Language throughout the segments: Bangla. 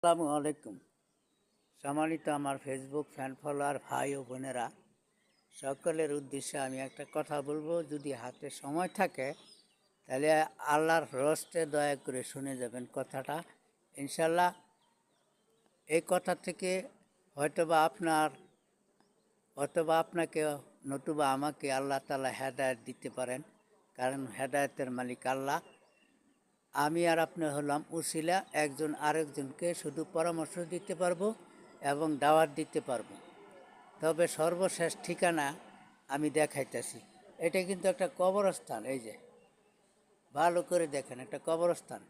আসসালামু আলাইকুম। সম্মানিত আমার ফেসবুক ফ্যান ফলোয়ার ভাই ও বোনেরা, সকলের উদ্দেশ্যে আমি একটা কথা বলবো। যদি হাতে সময় থাকে তাহলে আল্লাহর রস্তে দয়া করে শুনে যাবেন কথাটা। ইনশাল্লাহ এই কথা থেকে হয়তোবা আপনাকে নতুবা আমাকে আল্লাহ তাআলা হেদায়েত দিতে পারেন, কারণ হেদায়েতের মালিক আল্লাহ। আমি আর আপনি হলাম উসিলা, একজন আরেকজনকে শুধু পরামর্শ দিতে পারবো এবং দাওয়াত দিতে পারবো। তবে সর্বশেষ ঠিকানা আমি দেখাইতেছি। এটা কিন্তু একটা কবরস্থান। এই যে ভালো করে দেখেন, একটা কবরস্থান।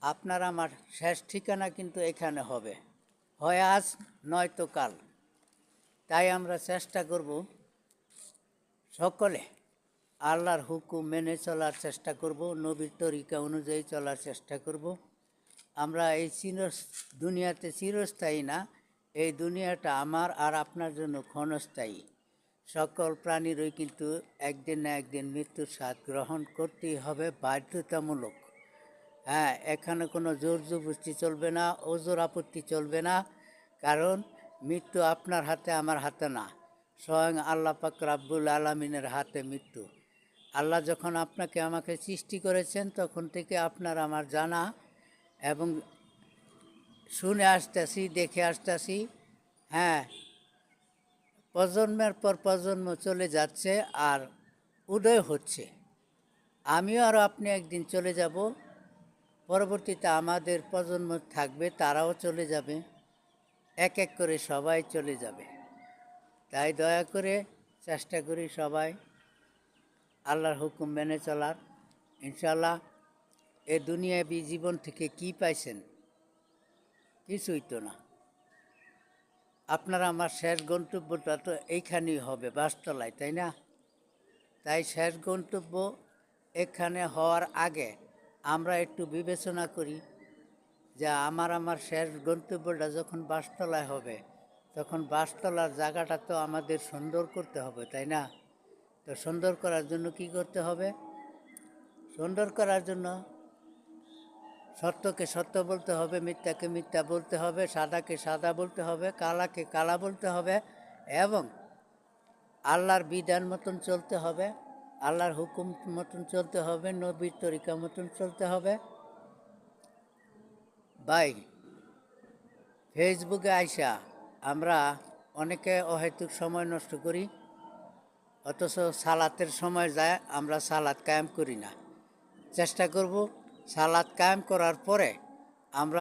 আপনার আমার শেষ ঠিকানা কিন্তু এখানে হবে, হয় আজ নয়তো কাল। তাই আমরা চেষ্টা করব সকলে আল্লাহর হুকুম মেনে চলার চেষ্টা করব, নবীর তরিকা অনুযায়ী চলার চেষ্টা করব। আমরা এই দুনিয়াতে চিরস্থায়ী না, এই দুনিয়াটা আমার আর আপনার জন্য ক্ষণস্থায়ী। সকল প্রাণীরই কিন্তু একদিন না একদিন মৃত্যুর স্বাদ গ্রহণ করতেই হবে, বাধ্যতামূলক। হ্যাঁ, এখানে কোনো জোর জবরদস্তি চলবে না, ওজোর আপত্তি চলবে না, কারণ মৃত্যু আপনার হাতে আমার হাতে না, স্বয়ং আল্লাহ পাক রাব্বুল আলামিনের হাতে মৃত্যু। আল্লাহ যখন আপনাকে আমাকে সৃষ্টি করেছেন তখন থেকে আপনার আমার জানা এবং শুনে আসতেছি, দেখে আসতেছি। হ্যাঁ, প্রজন্মের পর প্রজন্ম চলে যাচ্ছে আর উদয় হচ্ছে। আমিও আর আপনি একদিন চলে যাব, পরবর্তীতে আমাদের প্রজন্ম থাকবে, তারাও চলে যাবে, এক এক করে সবাই চলে যাবে। তাই দয়া করে চেষ্টা করি সবাই আল্লাহর হুকুম মেনে চলার। ইনশাল্লাহ এ দুনিয়াবি জীবন থেকে কি পাইছেন? কিছুই তো না। আপনারা আমার শেষ গন্তব্যটা তো এইখানেই হবে, বাসতলায়, তাই না? তাই শেষ গন্তব্য এখানে হওয়ার আগে আমরা একটু বিবেচনা করি যে আমার শেষ গন্তব্যটা যখন বাসতলায় হবে, তখন বাসতলার জায়গাটা তো আমাদের সুন্দর করতে হবে, তাই না? তো সুন্দর করার জন্য কি করতে হবে? সুন্দর করার জন্য সত্যকে সত্য বলতে হবে, মিথ্যাকে মিথ্যা বলতে হবে, সাদাকে সাদা বলতে হবে, কালাকে কালা বলতে হবে এবং আল্লাহর বিধান মতন চলতে হবে, আল্লাহর হুকুম মতন চলতে হবে, নবীর তরিকা মতন চলতে হবে। ভাই, ফেসবুকে আইসা আমরা অনেকে অহেতুক সময় নষ্ট করি, অথচ সালাতের সময় যায় আমরা সালাত কায়েম করি না। চেষ্টা করব সালাত কায়েম করার পরে আমরা